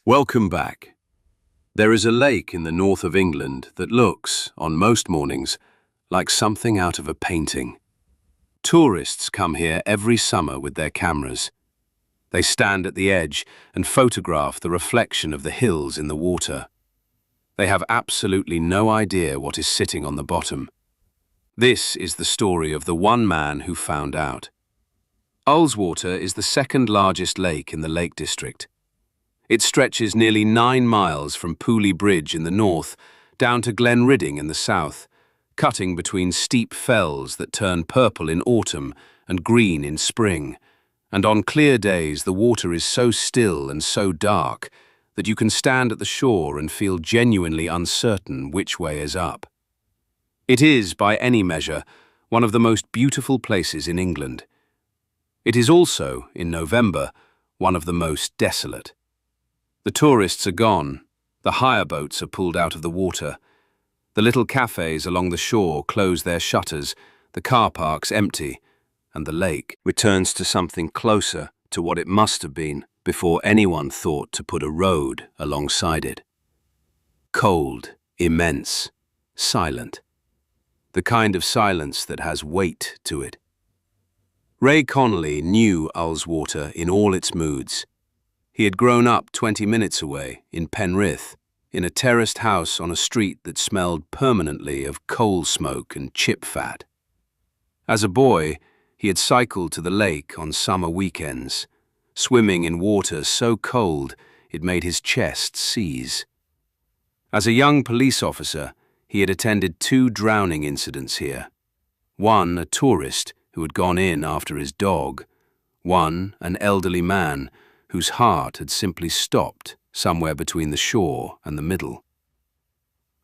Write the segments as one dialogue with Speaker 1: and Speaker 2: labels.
Speaker 1: Welcome back. There is a lake in the north of England that looks, on most mornings, like something out of a painting. Tourists come here every summer with their cameras. They stand at the edge and photograph the reflection of the hills in the water. They have absolutely no idea what is sitting on the bottom. This is the story of the one man who found out. Ullswater is the second largest lake in the Lake District. It stretches nearly 9 miles from Pooley Bridge in the north down to Glenridding in the south, cutting between steep fells that turn purple in autumn and green in spring. And on clear days the water is so still and so dark that you can stand at the shore and feel genuinely uncertain which way is up. It is, by any measure, one of the most beautiful places in England. It is also, in November, one of the most desolate. The tourists are gone, the hire boats are pulled out of the water, the little cafes along the shore close their shutters, the car parks empty, and the lake returns to something closer to what it must have been before anyone thought to put a road alongside it. Cold, immense, silent. The kind of silence that has weight to it. Ray Connolly knew Ullswater in all its moods. He had grown up 20 minutes away, in Penrith, in a terraced house on a street that smelled permanently of coal smoke and chip fat. As a boy, he had cycled to the lake on summer weekends, swimming in water so cold it made his chest seize. As a young police officer, he had attended 2 drowning incidents here. One, a tourist who had gone in after his dog. One, an elderly man whose heart had simply stopped somewhere between the shore and the middle.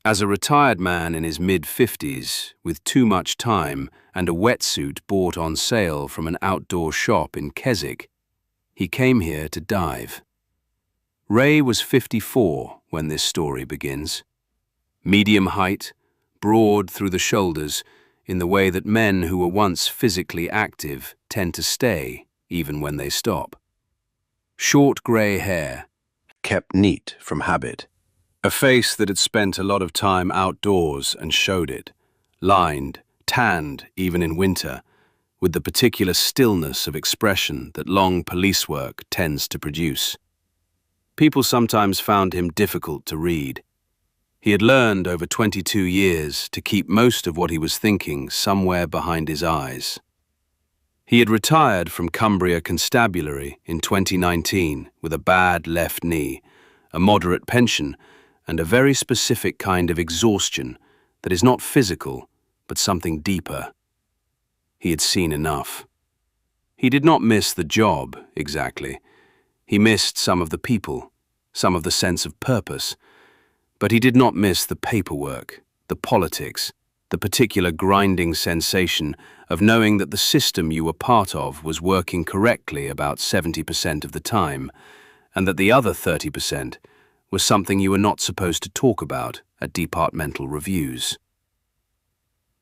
Speaker 1: As a retired man in his mid-50s, with too much time and a wetsuit bought on sale from an outdoor shop in Keswick, he came here to dive. Ray was 54 when this story begins. Medium height, broad through the shoulders, in the way that men who were once physically active tend to stay, even when they stop. Short grey hair, kept neat from habit. A face that had spent a lot of time outdoors and showed it, lined, tanned even in winter, with the particular stillness of expression that long police work tends to produce. People sometimes found him difficult to read. He had learned over 22 years to keep most of what he was thinking somewhere behind his eyes. He had retired from Cumbria Constabulary in 2019 with a bad left knee, a moderate pension, and a very specific kind of exhaustion that is not physical, but something deeper. He had seen enough. He did not miss the job, exactly. He missed some of the people, some of the sense of purpose, but he did not miss the paperwork, the politics, the particular grinding sensation of knowing that the system you were part of was working correctly about 70% of the time, and that the other 30% was something you were not supposed to talk about at departmental reviews.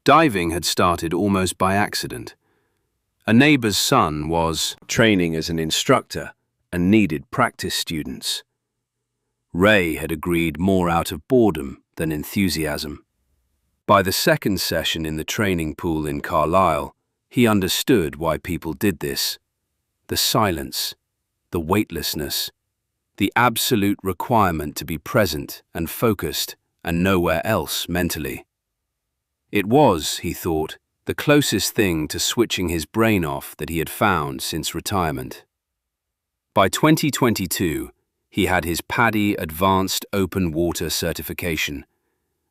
Speaker 1: Diving had started almost by accident. A neighbour's son was training as an instructor and needed practice students. Ray had agreed more out of boredom than enthusiasm. By the second session in the training pool in Carlisle, he understood why people did this. The silence, the weightlessness, the absolute requirement to be present and focused and nowhere else mentally. It was, he thought, the closest thing to switching his brain off that he had found since retirement. By 2022, he had his PADI Advanced Open Water certification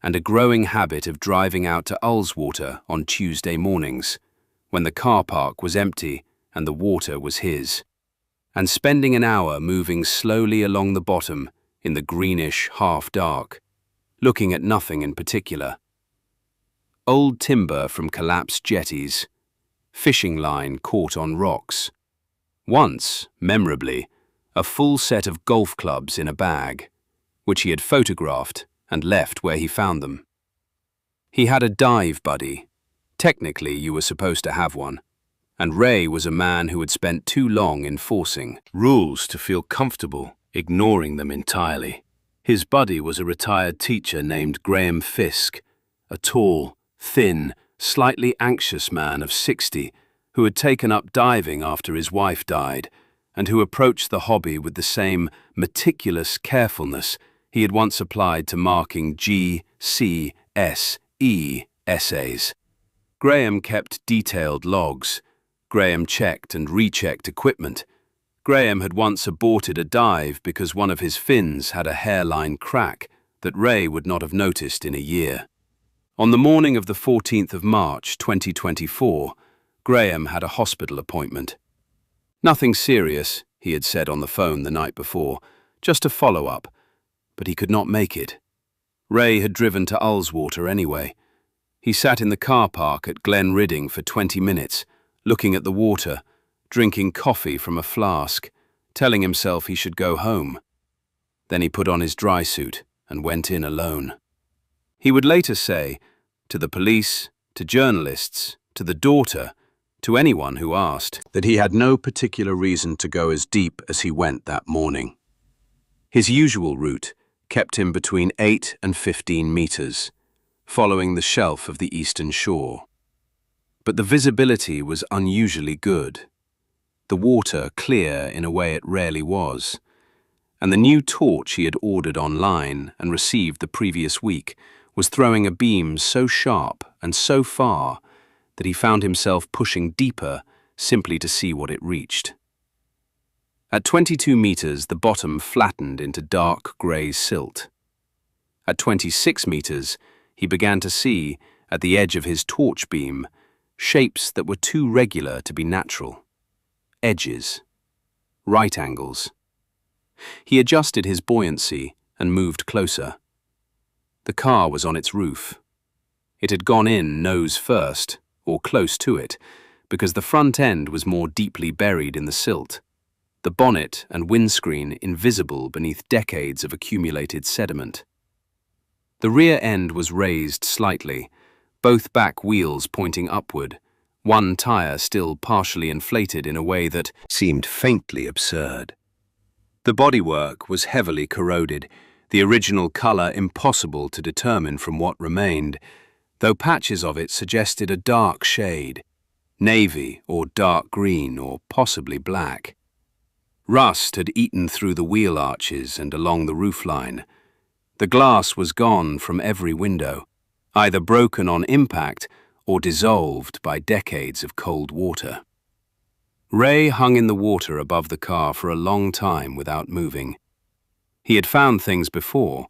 Speaker 1: and a growing habit of driving out to Ullswater on Tuesday mornings, when the car park was empty and the water was his, and spending an hour moving slowly along the bottom in the greenish half-dark, looking at nothing in particular. Old timber from collapsed jetties, fishing line caught on rocks. Once, memorably, a full set of golf clubs in a bag, which he had photographed and left where he found them. He had a dive buddy. Technically, you were supposed to have one, and Ray was a man who had spent too long enforcing rules to feel comfortable ignoring them entirely. His buddy was a retired teacher named Graham Fisk, a tall, thin, slightly anxious man of 60 who had taken up diving after his wife died and who approached the hobby with the same meticulous carefulness he had once applied to marking G, C, S, E essays. Graham kept detailed logs. Graham checked and rechecked equipment. Graham had once aborted a dive because one of his fins had a hairline crack that Ray would not have noticed in a year. On the morning of the 14th of March 2024, Graham had a hospital appointment. Nothing serious, he had said on the phone the night before, just a follow-up, but he could not make it. Ray had driven to Ullswater anyway. He sat in the car park at Glen Ridding for 20 minutes, looking at the water, drinking coffee from a flask, telling himself he should go home. Then he put on his dry suit and went in alone. He would later say, to the police, to journalists, to the daughter, to anyone who asked, that he had no particular reason to go as deep as he went that morning. His usual route kept him between 8 and 15 meters, following the shelf of the eastern shore. But the visibility was unusually good. The water clear in a way it rarely was, and the new torch he had ordered online and received the previous week was throwing a beam so sharp and so far that he found himself pushing deeper simply to see what it reached. At 22 meters, the bottom flattened into dark grey silt. At 26 meters, he began to see, at the edge of his torch beam, shapes that were too regular to be natural. Edges. Right angles. He adjusted his buoyancy and moved closer. The car was on its roof. It had gone in nose first, or close to it, because the front end was more deeply buried in the silt, the bonnet and windscreen invisible beneath decades of accumulated sediment. The rear end was raised slightly, both back wheels pointing upward, one tire still partially inflated in a way that seemed faintly absurd. The bodywork was heavily corroded, the original color impossible to determine from what remained, though patches of it suggested a dark shade, navy or dark green or possibly black. Rust had eaten through the wheel arches and along the roofline. The glass was gone from every window, either broken on impact or dissolved by decades of cold water. Ray hung in the water above the car for a long time without moving. He had found things before,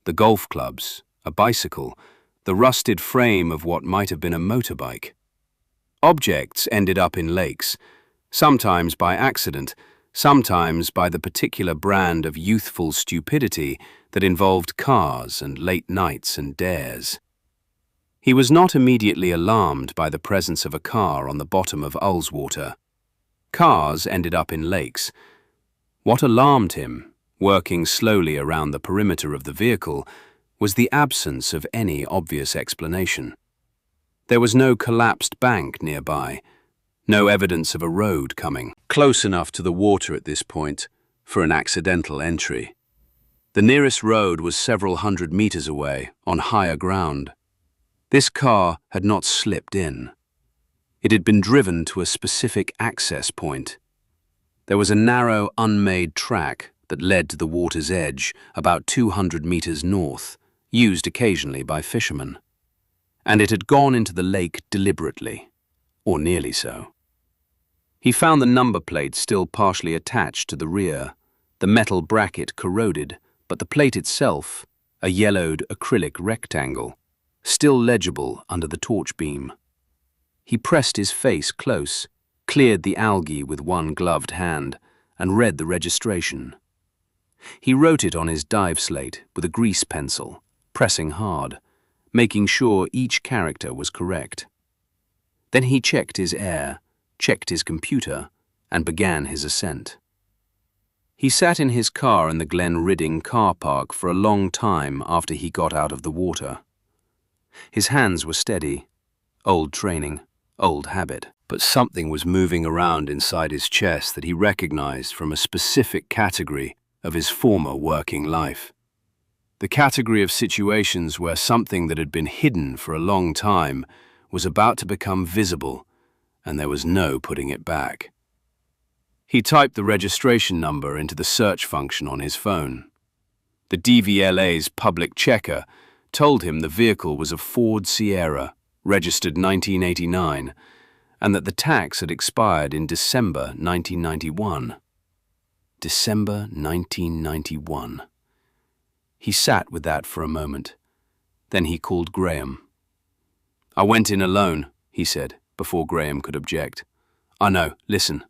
Speaker 1: the golf clubs, a bicycle, the rusted frame of what might have been a motorbike. Objects ended up in lakes, sometimes by accident, sometimes by the particular brand of youthful stupidity that involved cars and late nights and dares. He was not immediately alarmed by the presence of a car on the bottom of Ullswater. Cars ended up in lakes. What alarmed him, working slowly around the perimeter of the vehicle, was the absence of any obvious explanation. There was no collapsed bank nearby, no evidence of a road coming close enough to the water at this point for an accidental entry. The nearest road was several hundred meters away, on higher ground. This car had not slipped in. It had been driven to a specific access point. There was a narrow, unmade track that led to the water's edge, about 200 meters north, used occasionally by fishermen. And it had gone into the lake deliberately, or nearly so. He found the number plate still partially attached to the rear, the metal bracket corroded, but the plate itself, a yellowed acrylic rectangle, still legible under the torch beam. He pressed his face close, cleared the algae with one gloved hand, and read the registration. He wrote it on his dive slate with a grease pencil, pressing hard, making sure each character was correct. Then he checked his air, checked his computer, and began his ascent. He sat in his car in the Glen Ridding car park for a long time after he got out of the water. His hands were steady, old training, old habit, but something was moving around inside his chest that he recognized from a specific category of his former working life. The category of situations where something that had been hidden for a long time was about to become visible, and there was no putting it back. He typed the registration number into the search function on his phone. The DVLA's public checker told him the vehicle was a Ford Sierra, registered 1989, and that the tax had expired in December 1991. December 1991. He sat with that for a moment. Then he called Graham. "I went in alone," he said, before Graham could object. "I know, listen.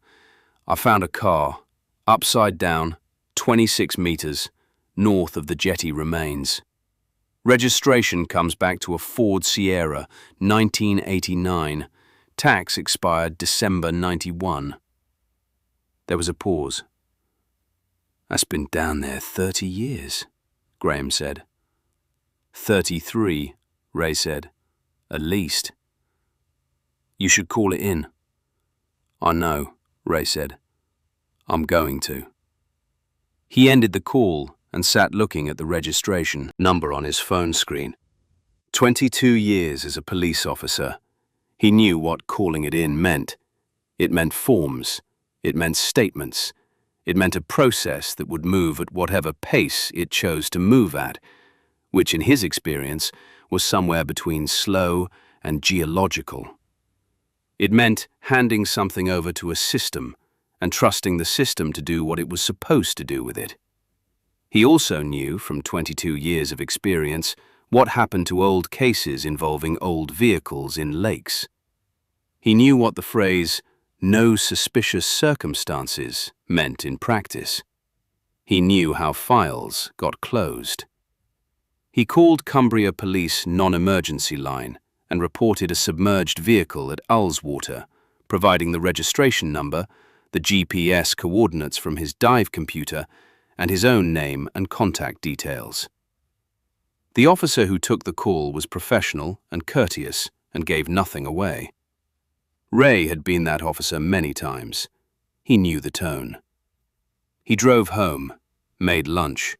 Speaker 1: I found a car, upside down, 26 meters, north of the jetty remains. Registration comes back to a Ford Sierra, 1989. Tax expired December 91. There was a pause. "That's been down there 30 years, Graham said. 33, Ray said. "At least." "You should call it in." "I know," Ray said. "I'm going to." He ended the call and sat looking at the registration number on his phone screen. 22 years as a police officer. He knew what calling it in meant. It meant forms. It meant statements. It meant a process that would move at whatever pace it chose to move at, which in his experience was somewhere between slow and geological. It meant handing something over to a system and trusting the system to do what it was supposed to do with it. He also knew, from 22 years of experience, what happened to old cases involving old vehicles in lakes. He knew what the phrase, "no suspicious circumstances," meant in practice. He knew how files got closed. He called Cumbria Police non-emergency line and reported a submerged vehicle at Ullswater, providing the registration number, the GPS coordinates from his dive computer, and his own name and contact details. The officer who took the call was professional and courteous and gave nothing away. Ray had been that officer many times. He knew the tone. He drove home, made lunch,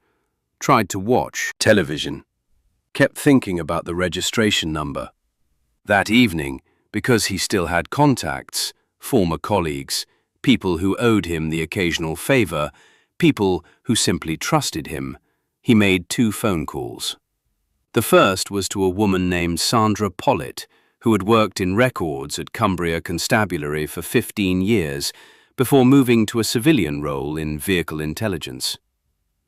Speaker 1: tried to watch television, kept thinking about the registration number. That evening, because he still had contacts, former colleagues, people who owed him the occasional favor, people who simply trusted him, he made 2 phone calls. The first was to a woman named Sandra Pollitt, who had worked in records at Cumbria Constabulary for 15 years before moving to a civilian role in vehicle intelligence.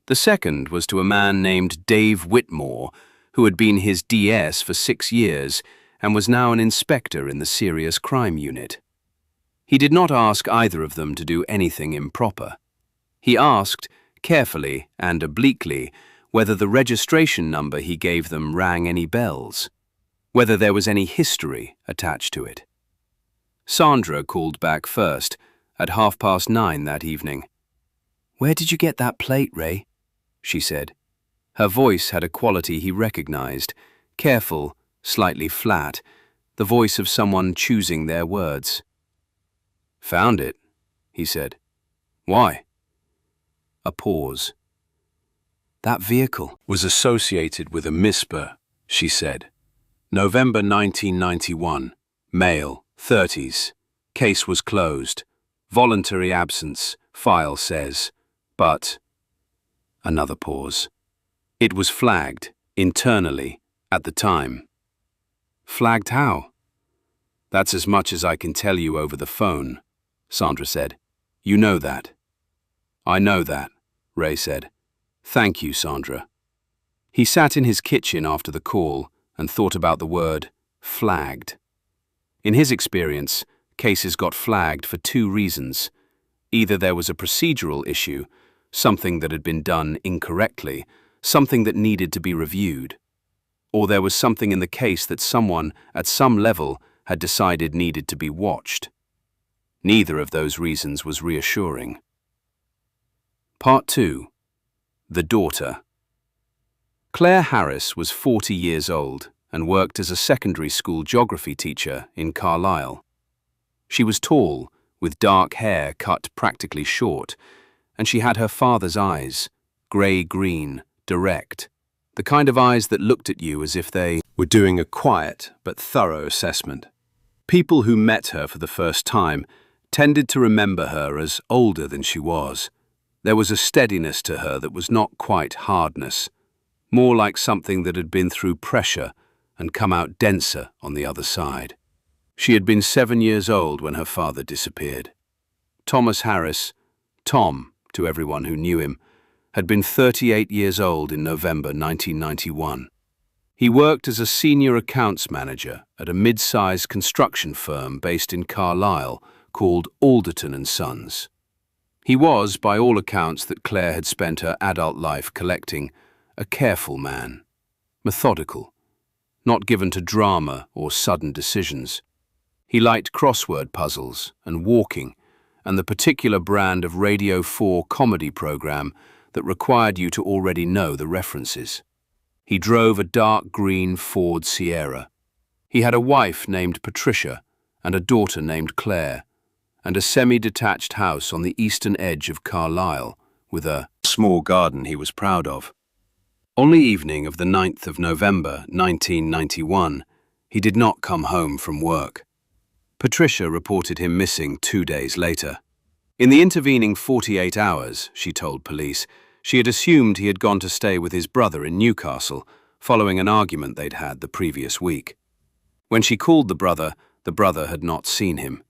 Speaker 1: The second was to a man named Dave Whitmore, who had been his DS for 6 years and was now an inspector in the serious crime unit. He did not ask either of them to do anything improper. He asked, carefully and obliquely, whether the registration number he gave them rang any bells, whether there was any history attached to it. Sandra called back first, at 9:30 that evening. "Where did you get that plate, Ray?" she said. Her voice had a quality he recognized, careful, slightly flat, the voice of someone choosing their words. "Found it," he said. "Why?" A pause. "That vehicle was associated with a MISPA," she said. "November 1991, male, 30s. Case was closed. Voluntary absence, file says. But..." Another pause. "It was flagged, internally, at the time." "Flagged how?" "That's as much as I can tell you over the phone," Sandra said. "You know that." "I know that," Ray said. "Thank you, Sandra." He sat in his kitchen after the call and thought about the word flagged. In his experience, cases got flagged for 2 reasons. Either there was a procedural issue, something that had been done incorrectly, something that needed to be reviewed, or there was something in the case that someone, at some level, had decided needed to be watched. Neither of those reasons was reassuring. Part 2. The Daughter. Claire Harris was 40 years old and worked as a secondary school geography teacher in Carlisle. She was tall, with dark hair cut practically short, and she had her father's eyes, grey-green, direct, the kind of eyes that looked at you as if they were doing a quiet but thorough assessment. People who met her for the first time tended to remember her as older than she was. There was a steadiness to her that was not quite hardness, more like something that had been through pressure and come out denser on the other side. She had been 7 years old when her father disappeared. Thomas Harris, Tom to everyone who knew him, had been 38 years old in November 1991. He worked as a senior accounts manager at a mid-sized construction firm based in Carlisle called Alderton & Sons. He was, by all accounts that Claire had spent her adult life collecting, a careful man, methodical, not given to drama or sudden decisions. He liked crossword puzzles and walking, and the particular brand of Radio 4 comedy program that required you to already know the references. He drove a dark green Ford Sierra. He had a wife named Patricia and a daughter named Claire, and a semi-detached house on the eastern edge of Carlisle with a small garden he was proud of. On the evening of the 9th of November 1991, he did not come home from work. Patricia reported him missing 2 days later. In the intervening 48 hours, she told police, she had assumed he had gone to stay with his brother in Newcastle, following an argument they'd had the previous week. When she called the brother had not seen him.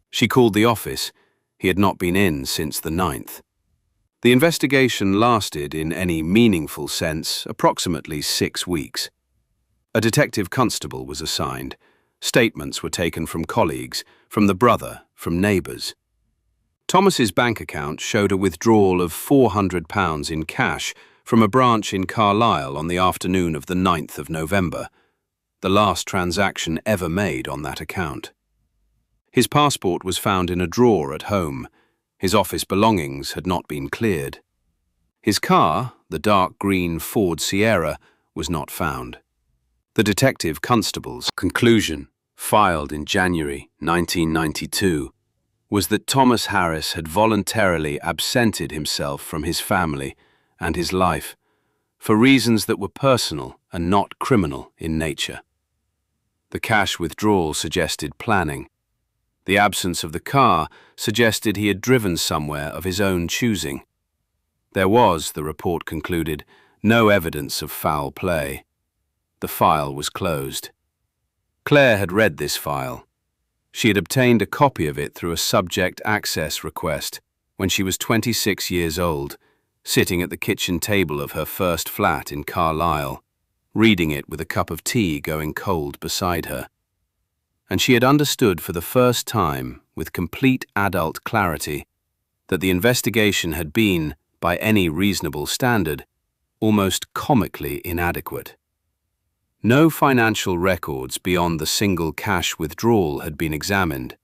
Speaker 1: She called the office. He had not been in since the 9th. The investigation lasted, in any meaningful sense, approximately 6 weeks. A detective constable was assigned. Statements were taken from colleagues, from the brother, from neighbours. Thomas's bank account showed a withdrawal of £400 in cash from a branch in Carlisle on the afternoon of the 9th of November, the last transaction ever made on that account. His passport was found in a drawer at home. His office belongings had not been cleared. His car, the dark green Ford Sierra, was not found. The detective constable's conclusion, filed in January 1992, was that Thomas Harris had voluntarily absented himself from his family and his life for reasons that were personal and not criminal in nature. The cash withdrawal suggested planning. The absence of the car suggested he had driven somewhere of his own choosing. There was, the report concluded, no evidence of foul play. The file was closed. Claire had read this file. She had obtained a copy of it through a subject access request when she was 26 years old, sitting at the kitchen table of her first flat in Carlisle, reading it with a cup of tea going cold beside her. And she had understood for the first time, with complete adult clarity, that the investigation had been, by any reasonable standard, almost comically inadequate. No financial records beyond the single cash withdrawal had been examined,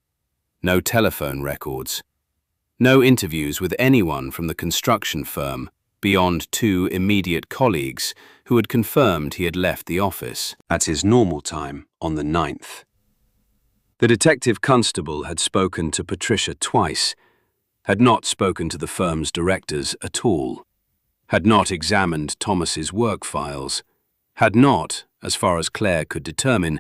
Speaker 1: no telephone records, no interviews with anyone from the construction firm beyond 2 immediate colleagues who had confirmed he had left the office at his normal time on the 9th. The detective constable had spoken to Patricia twice, had not spoken to the firm's directors at all, had not examined Thomas's work files, had not, as far as Claire could determine,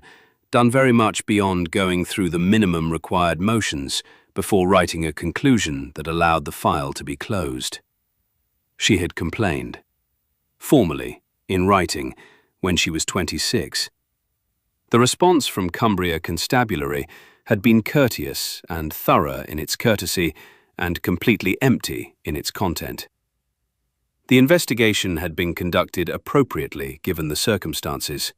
Speaker 1: done very much beyond going through the minimum required motions before writing a conclusion that allowed the file to be closed. She had complained. Formally, in writing, when she was 26. The response from Cumbria Constabulary had been courteous and thorough in its courtesy and completely empty in its content. The investigation had been conducted appropriately given the circumstances.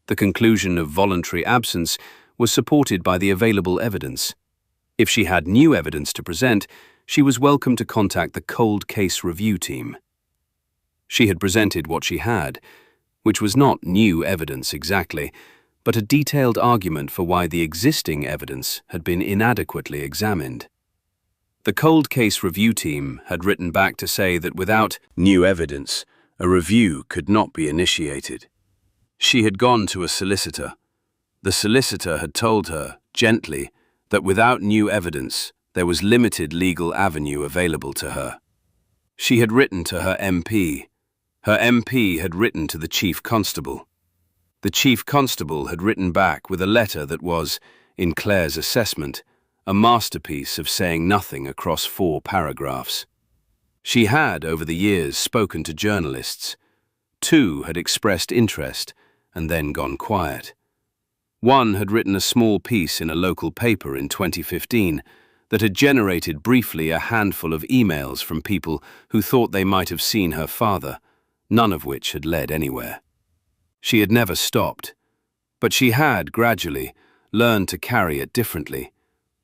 Speaker 1: The conclusion of voluntary absence was supported by the available evidence. If she had new evidence to present, she was welcome to contact the cold case review team. She had presented what she had, which was not new evidence exactly, but a detailed argument for why the existing evidence had been inadequately examined. The cold case review team had written back to say that without new evidence, a review could not be initiated. She had gone to a solicitor. The solicitor had told her, gently, that without new evidence, there was limited legal avenue available to her. She had written to her MP. Her MP had written to the Chief Constable. The Chief Constable had written back with a letter that was, in Claire's assessment, a masterpiece of saying nothing across 4 paragraphs. She had, over the years, spoken to journalists. 2 had expressed interest and then gone quiet. 1 had written a small piece in a local paper in 2015 that had generated briefly a handful of emails from people who thought they might have seen her father, none of which had led anywhere. She had never stopped, but she had, gradually, learned to carry it differently,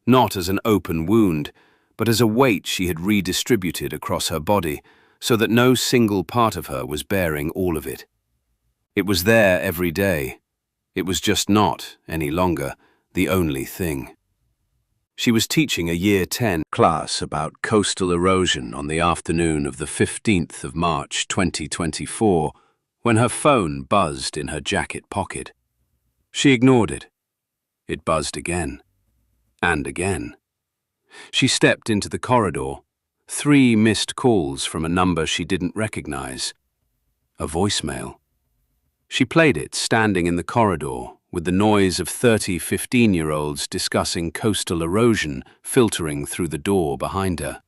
Speaker 1: not as an open wound, but as a weight she had redistributed across her body so that no single part of her was bearing all of it. It was there every day. It was just not, any longer, the only thing. She was teaching a Year 10 class about coastal erosion on the afternoon of the 15th of March 2024 when her phone buzzed in her jacket pocket. She ignored it. It buzzed again. And again. She stepped into the corridor. 3 missed calls from a number she didn't recognize. A voicemail. She played it standing in the corridor with the noise of 30 15-year-olds discussing coastal erosion filtering through the door behind her.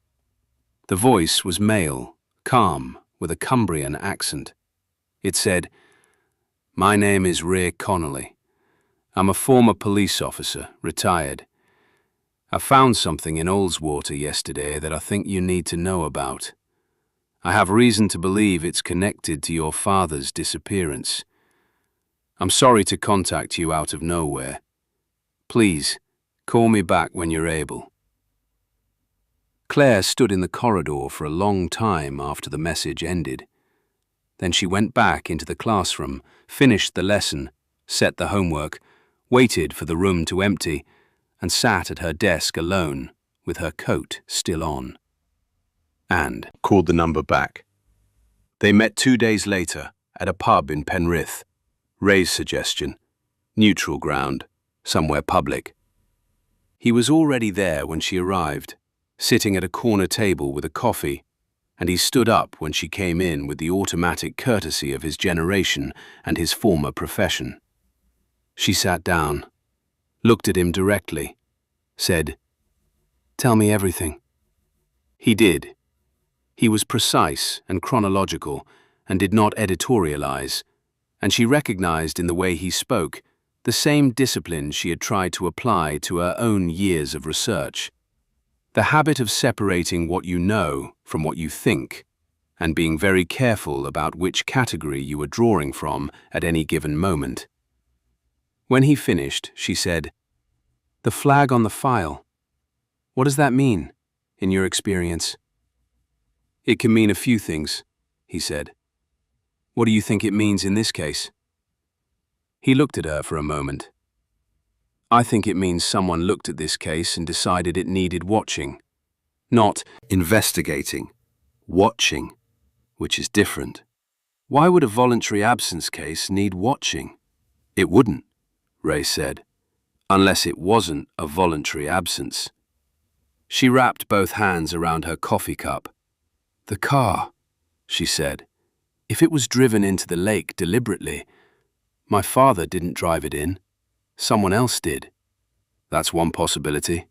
Speaker 1: The voice was male, calm, with a Cumbrian accent. It said, "My name is Ray Connolly. I'm a former police officer, retired. I found something in Ullswater yesterday that I think you need to know about. I have reason to believe it's connected to your father's disappearance. I'm sorry to contact you out of nowhere. Please, call me back when you're able." Claire stood in the corridor for a long time after the message ended. Then she went back into the classroom, finished the lesson, set the homework, waited for the room to empty, and sat at her desk alone, with her coat still on. And called the number back. They met 2 days later at a pub in Penrith. Ray's suggestion, neutral ground, somewhere public. He was already there when she arrived, sitting at a corner table with a coffee, and he stood up when she came in with the automatic courtesy of his generation and his former profession. She sat down, looked at him directly, said, "Tell me everything." He did. He was precise and chronological and did not editorialize, and she recognized in the way he spoke the same discipline she had tried to apply to her own years of research. The habit of separating what you know from what you think, and being very careful about which category you were drawing from at any given moment. When he finished, she said, "The flag on the file. What does that mean, in your experience?" "It can mean a few things," he said. "What do you think it means in this case?" He looked at her for a moment. "I think it means someone looked at this case and decided it needed watching. Not investigating, watching, which is different. Why would a voluntary absence case need watching?" "It wouldn't," Ray said, "unless it wasn't a voluntary absence." She wrapped both hands around her coffee cup. "The car," she said. "If it was driven into the lake deliberately, my father didn't drive it in. Someone else did. That's one possibility.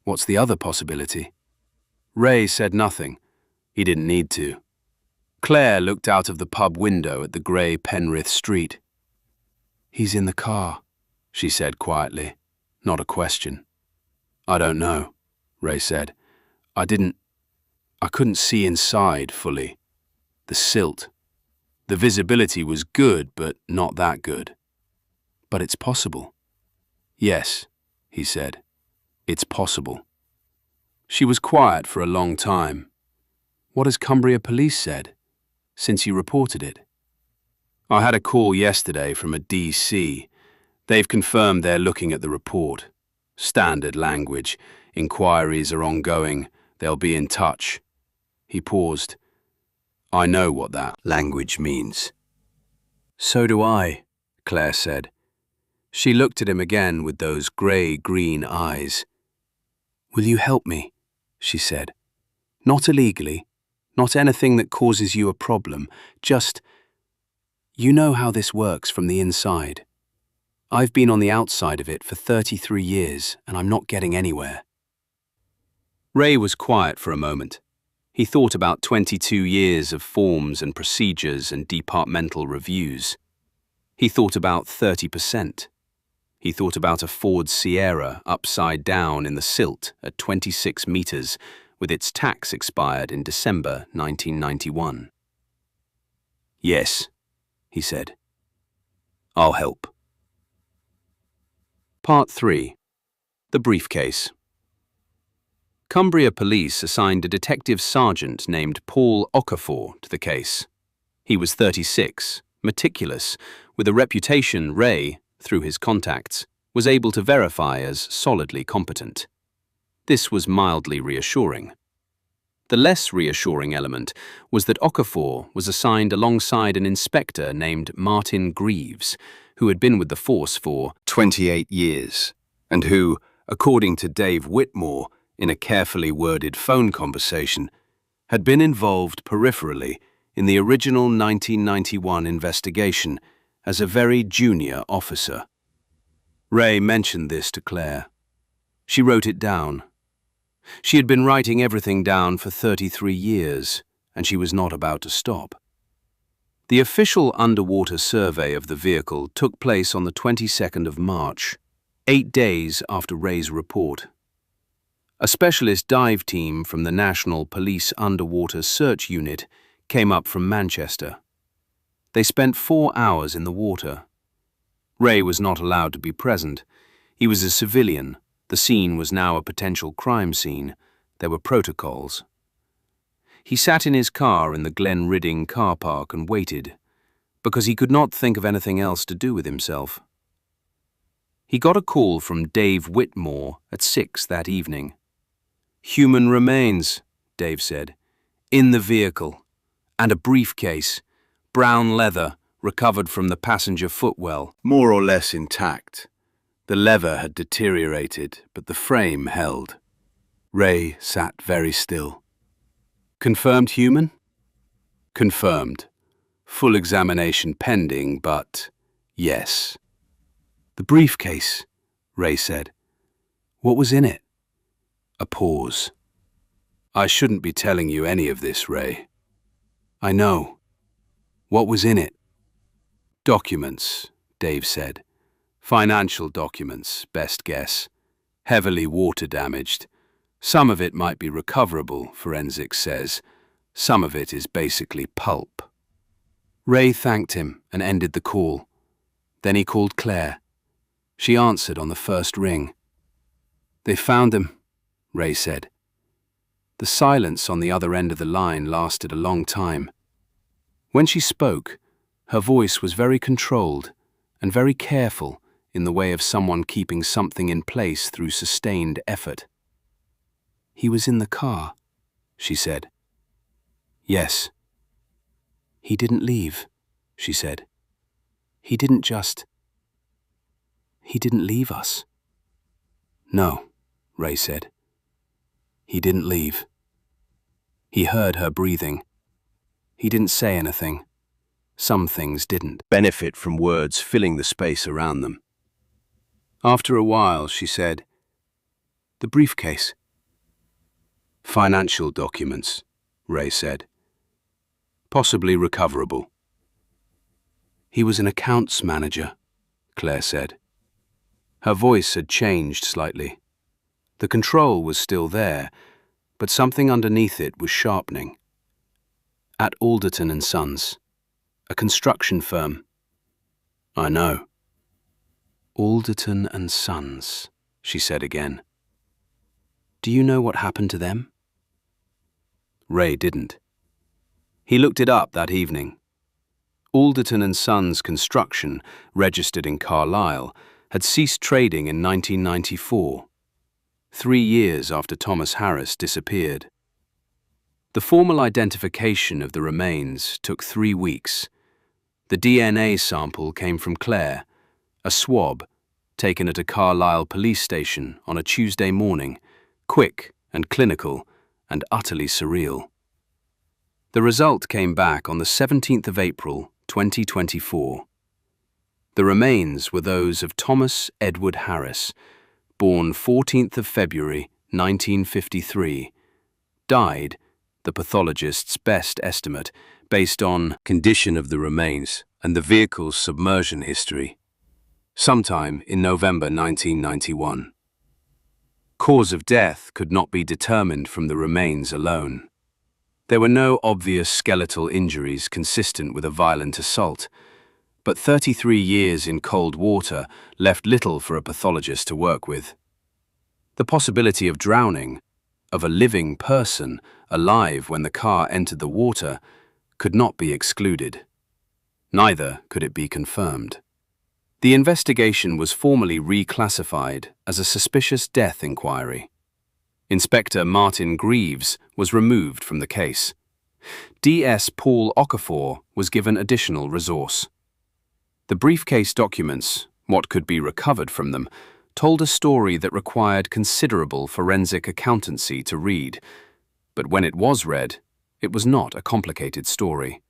Speaker 1: What's the other possibility?" Ray said nothing. He didn't need to. Claire looked out of the pub window at the grey Penrith street. "He's in the car," she said quietly, not a question. "I don't know," Ray said. I couldn't see inside fully. The silt. The visibility was good, but not that good. But it's possible." "Yes," he said. "It's possible." She was quiet for a long time. "What has Cumbria Police said, since you reported it?" "I had a call yesterday from a DC. They've confirmed they're looking at the report. Standard language. Inquiries are ongoing. They'll be in touch." He paused. "I know what that language means." "So do I," Claire said. She looked at him again with those grey-green eyes. "Will you help me?" she said. "Not illegally, Not anything that causes you a problem. Just, you know how this works from the inside. I've been on the outside of it for 33 years, and I'm not getting anywhere. Ray was quiet for a moment. He thought about 22 years of forms and procedures and departmental reviews. He thought about 30%. He thought about a Ford Sierra upside down in the silt at 26 meters, with its tax expired in December 1991. "Yes," he said. "I'll help." Part 3. The Briefcase. Cumbria police assigned a detective sergeant named Paul Okafor to the case. He was 36, meticulous, with a reputation Ray, through his contacts, was able to verify as solidly competent. This was mildly reassuring. The less reassuring element was that Okafor was assigned alongside an inspector named Martin Greaves, who had been with the force for 28 years, and who, according to Dave Whitmore, in a carefully worded phone conversation, had been involved peripherally in the original 1991 investigation as a very junior officer. Ray mentioned this to Claire. She wrote it down. She had been writing everything down for 33 years, and she was not about to stop. The official underwater survey of the vehicle took place on the 22nd of March, 8 days after Ray's report. A specialist dive team from the National Police Underwater Search Unit came up from Manchester. They spent 4 hours in the water. Ray was not allowed to be present. He was a civilian. The scene was now a potential crime scene. There were protocols. He sat in his car in the Glen Ridding car park and waited, because he could not think of anything else to do with himself. He got a call from Dave Whitmore at 6 that evening. "Human remains," Dave said, "in the vehicle, and a briefcase, brown leather, recovered from the passenger footwell, more or less intact. The leather had deteriorated, but the frame held." Ray sat very still. "Confirmed human?" "Confirmed. Full examination pending, but yes." "The briefcase," Ray said. "What was in it?" A pause. "I shouldn't be telling you any of this, Ray." "I know. What was in it?" "Documents," Dave said. "Financial documents, best guess. Heavily water damaged. Some of it might be recoverable, forensics says. Some of it is basically pulp." Ray thanked him and ended the call. Then he called Claire. She answered on the first ring. "They found him," Ray said. The silence on the other end of the line lasted a long time. When she spoke, her voice was very controlled and very careful in the way of someone keeping something in place through sustained effort. "He was in the car," she said. "Yes." "He didn't leave," she said. He didn't leave us." "No," Ray said. "He didn't leave." He heard her breathing. He didn't say anything. Some things didn't benefit from words filling the space around them. After a while, she said, "The briefcase." "Financial documents," Ray said. "Possibly recoverable." "He was an accounts manager," Claire said. Her voice had changed slightly. The control was still there, but something underneath it was sharpening. "At Alderton and Sons, a construction firm." "I know." "Alderton and Sons," she said again. "Do you know what happened to them?" Ray didn't. He looked it up that evening. Alderton and Sons Construction, registered in Carlisle, had ceased trading in 1994, 3 years after Thomas Harris disappeared. The formal identification of the remains took 3 weeks. The DNA sample came from Claire, a swab taken at a Carlisle police station on a Tuesday morning, quick and clinical and utterly surreal. The result came back on the 17th of April, 2024. The remains were those of Thomas Edward Harris, born 14th of February, 1953, died, the pathologist's best estimate, based on condition of the remains and the vehicle's submersion history, sometime in November 1991. Cause of death could not be determined from the remains alone. There were no obvious skeletal injuries consistent with a violent assault, but 33 years in cold water left little for a pathologist to work with. The possibility of drowning, of a living person alive when the car entered the water, could not be excluded. Neither could it be confirmed. The investigation was formally reclassified as a suspicious death inquiry. Inspector Martin Greaves was removed from the case. DS Paul Okafor was given additional resource. The briefcase documents, what could be recovered from them, told a story that required considerable forensic accountancy to read. But when it was read, it was not a complicated story.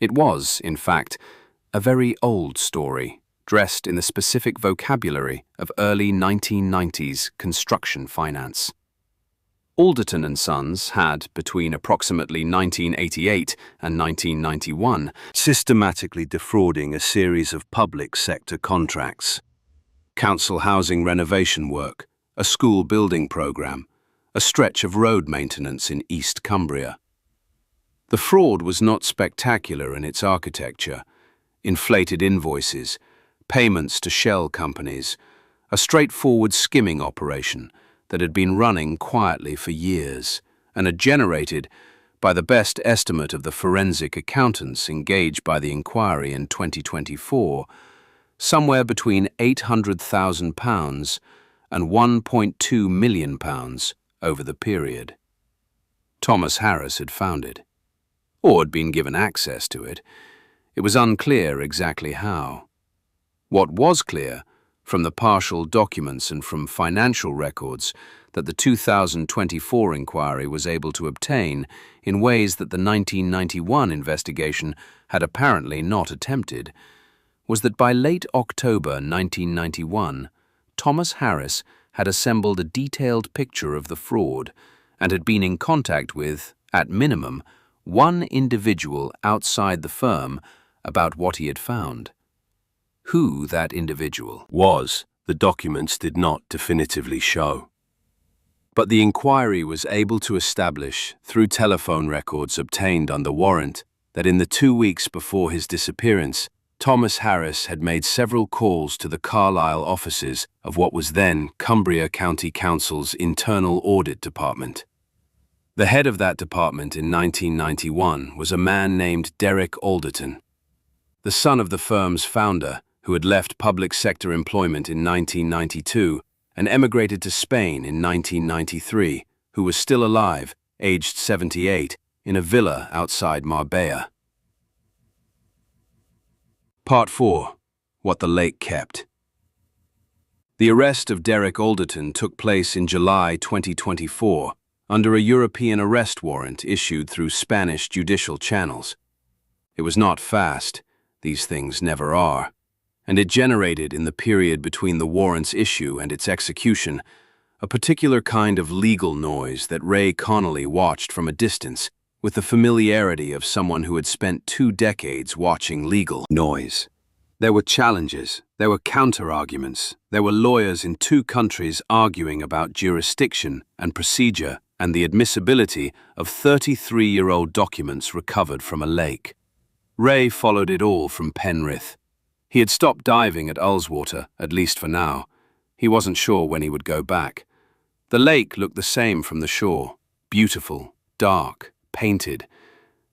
Speaker 1: It was, in fact, a very old story, dressed in the specific vocabulary of early 1990s construction finance. Alderton and Sons had, between approximately 1988 and 1991, systematically defrauding a series of public sector contracts. Council housing renovation work, a school building program, a stretch of road maintenance in East Cumbria. The fraud was not spectacular in its architecture: inflated invoices, payments to shell companies, a straightforward skimming operation that had been running quietly for years and had generated, by the best estimate of the forensic accountants engaged by the inquiry in 2024, somewhere between £800,000 and £1.2 million over the period. Thomas Harris had found it, or had been given access to it. It was unclear exactly how. What was clear, from the partial documents and from financial records that the 2024 inquiry was able to obtain in ways that the 1991 investigation had apparently not attempted, was that by late October 1991, Thomas Harris had assembled a detailed picture of the fraud and had been in contact with, at minimum, one individual outside the firm about what he had found. Who that individual was, the documents did not definitively show. But the inquiry was able to establish, through telephone records obtained under warrant, that in the 2 weeks before his disappearance, Thomas Harris had made several calls to the Carlisle offices of what was then Cumbria County Council's Internal Audit Department. The head of that department in 1991 was a man named Derek Alderton, the son of the firm's founder, who had left public sector employment in 1992 and emigrated to Spain in 1993, who was still alive, aged 78, in a villa outside Marbella. Part 4. What the Lake Kept. The arrest of Derek Alderton took place in July 2024 under a European arrest warrant issued through Spanish judicial channels. It was not fast, these things never are, and it generated, in the period between the warrant's issue and its execution, a particular kind of legal noise that Ray Connolly watched from a distance with the familiarity of someone who had spent 2 decades watching legal noise. There were challenges, there were counter-arguments, there were lawyers in 2 countries arguing about jurisdiction and procedure and the admissibility of 33-year-old documents recovered from a lake. Ray followed it all from Penrith. He had stopped diving at Ullswater, at least for now. He wasn't sure when he would go back. The lake looked the same from the shore, beautiful, dark, painted,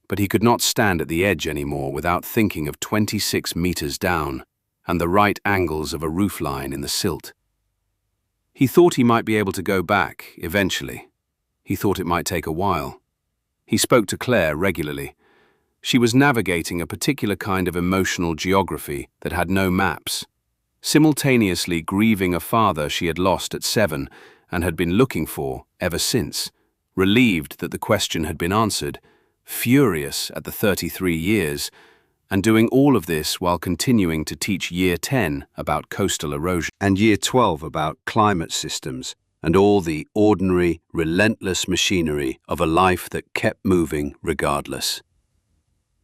Speaker 1: but he could not stand at the edge anymore without thinking of 26 meters down and the right angles of a roofline in the silt. He thought he might be able to go back, eventually. He thought it might take a while. He spoke to Claire regularly. She was navigating a particular kind of emotional geography that had no maps, simultaneously grieving a father she had lost at 7 and had been looking for ever since, relieved that the question had been answered, furious at the 33 years, and doing all of this while continuing to teach Year 10 about coastal erosion and Year 12 about climate systems and all the ordinary, relentless machinery of a life that kept moving regardless.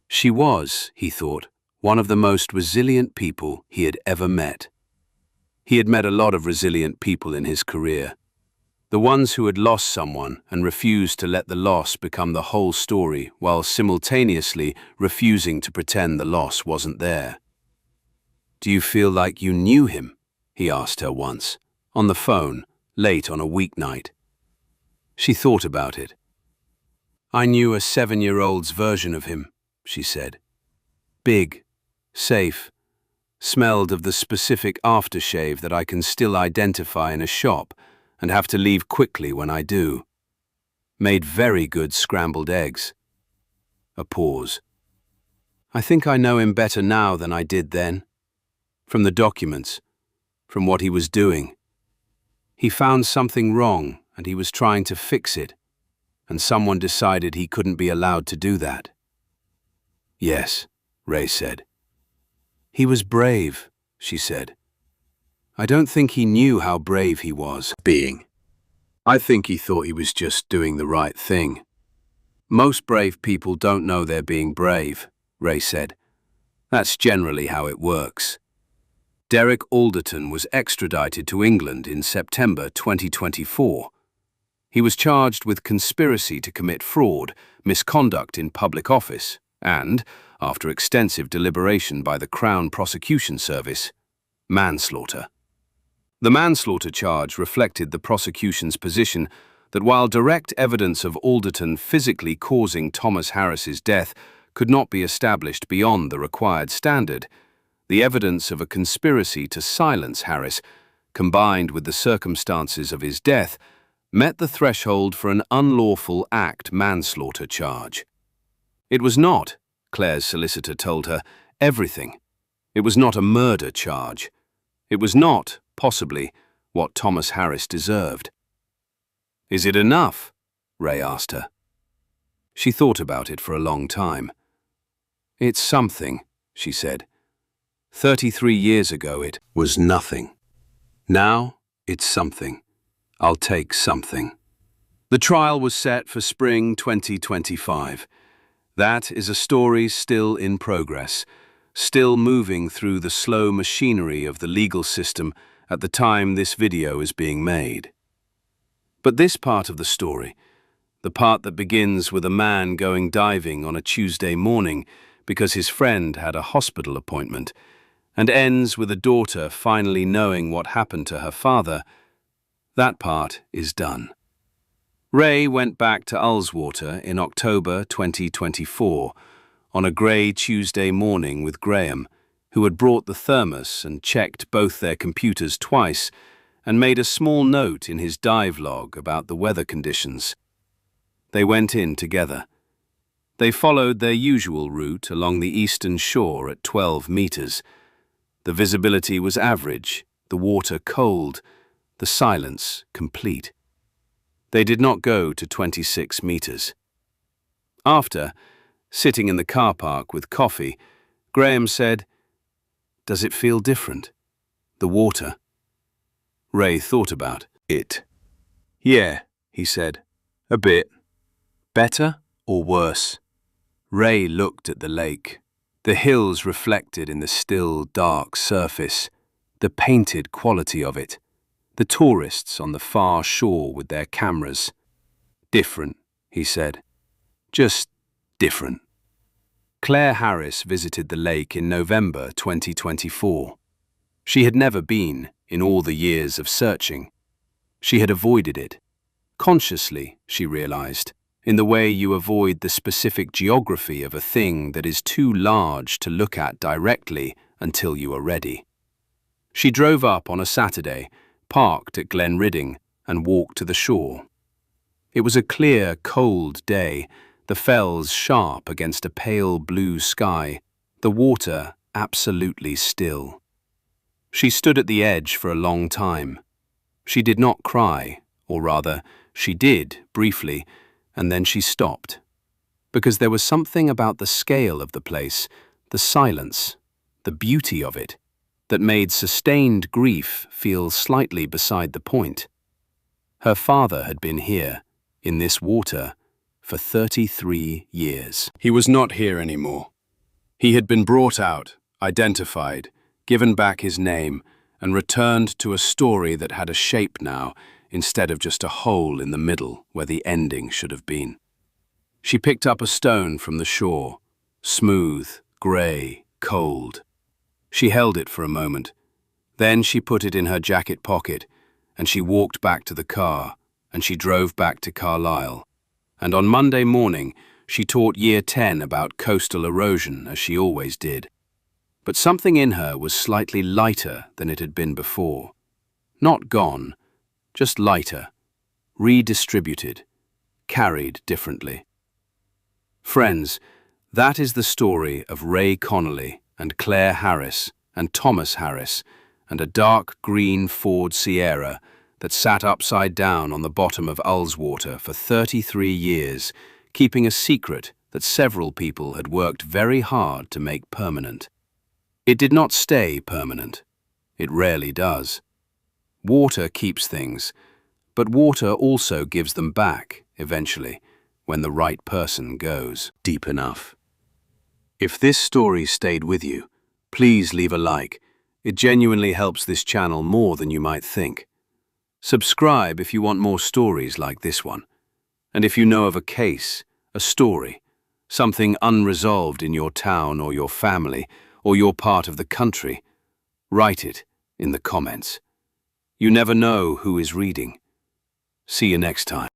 Speaker 1: She was, he thought, one of the most resilient people he had ever met. He had met a lot of resilient people in his career. The ones who had lost someone and refused to let the loss become the whole story while simultaneously refusing to pretend the loss wasn't there. "Do you feel like you knew him?" he asked her once, on the phone, late on a weeknight. She thought about it. "I knew a 7-year-old's version of him," she said. "Big, safe, smelled of the specific aftershave that I can still identify in a shop and have to leave quickly when I do. Made very good scrambled eggs." A pause. "I think I know him better now than I did then. From the documents, from what he was doing. He found something wrong and he was trying to fix it, and someone decided he couldn't be allowed to do that." "Yes," Ray said. "He was brave," she said. "I don't think he knew how brave he was being. I think he thought he was just doing the right thing. Most brave people don't know they're being brave," Ray said. "That's generally how it works." Derek Alderton was extradited to England in September 2024. He was charged with conspiracy to commit fraud, misconduct in public office, and, after extensive deliberation by the Crown Prosecution Service, manslaughter. The manslaughter charge reflected the prosecution's position that while direct evidence of Alderton physically causing Thomas Harris's death could not be established beyond the required standard, the evidence of a conspiracy to silence Harris, combined with the circumstances of his death, met the threshold for an unlawful act manslaughter charge. It was not, Claire's solicitor told her, everything. It was not a murder charge. It was not, possibly, what Thomas Harris deserved. "Is it enough?" Ray asked her. She thought about it for a long time. "It's something," she said. 33 years ago it was nothing. Now it's something. I'll take something." The trial was set for spring 2025. That is a story still in progress, still moving through the slow machinery of the legal system at the time this video is being made. But this part of the story, the part that begins with a man going diving on a Tuesday morning because his friend had a hospital appointment, and ends with a daughter finally knowing what happened to her father, that part is done. Ray went back to Ullswater in October 2024 on a grey Tuesday morning with Graham, who had brought the thermos and checked both their computers twice and made a small note in his dive log about the weather conditions. They went in together. They followed their usual route along the eastern shore at 12 meters. The visibility was average, the water cold, the silence complete. They did not go to 26 meters. After, sitting in the car park with coffee, Graham said, "Does it feel different? The water?" Ray thought about it. "Yeah," he said, "a bit. Better or worse?" Ray looked at the lake, the hills reflected in the still, dark surface, the painted quality of it, the tourists on the far shore with their cameras. "Different," he said. "Just different." Claire Harris visited the lake in November 2024. She had never been in all the years of searching. She had avoided it. Consciously, she realized, in the way you avoid the specific geography of a thing that is too large to look at directly until you are ready. She drove up on a Saturday, parked at Glen Ridding, and walked to the shore. It was a clear, cold day, the fells sharp against a pale blue sky, the water absolutely still. She stood at the edge for a long time. She did not cry, or rather, she did, briefly, and then she stopped. because there was something about the scale of the place, the silence, the beauty of it, that made sustained grief feel slightly beside the point. Her father had been here, in this water, for 33 years. He was not here anymore. He had been brought out, identified, given back his name, and returned to a story that had a shape now, instead of just a hole in the middle where the ending should have been. She picked up a stone from the shore, smooth, grey, cold. She held it for a moment. Then she put it in her jacket pocket, and she walked back to the car, and she drove back to Carlisle. And on Monday morning, she taught Year 10 about coastal erosion, as she always did. But something in her was slightly lighter than it had been before. Not gone, just lighter, redistributed, carried differently. Friends, that is the story of Ray Connolly and Claire Harris and Thomas Harris and a dark green Ford Sierra that sat upside down on the bottom of Ullswater for 33 years, keeping a secret that several people had worked very hard to make permanent. It did not stay permanent. It rarely does. Water keeps things, but water also gives them back, eventually, when the right person goes deep enough. If this story stayed with you, please leave a like. It genuinely helps this channel more than you might think. Subscribe if you want more stories like this one. And if you know of a case, a story, something unresolved in your town or your family or your part of the country, write it in the comments. You never know who is reading. See you next time.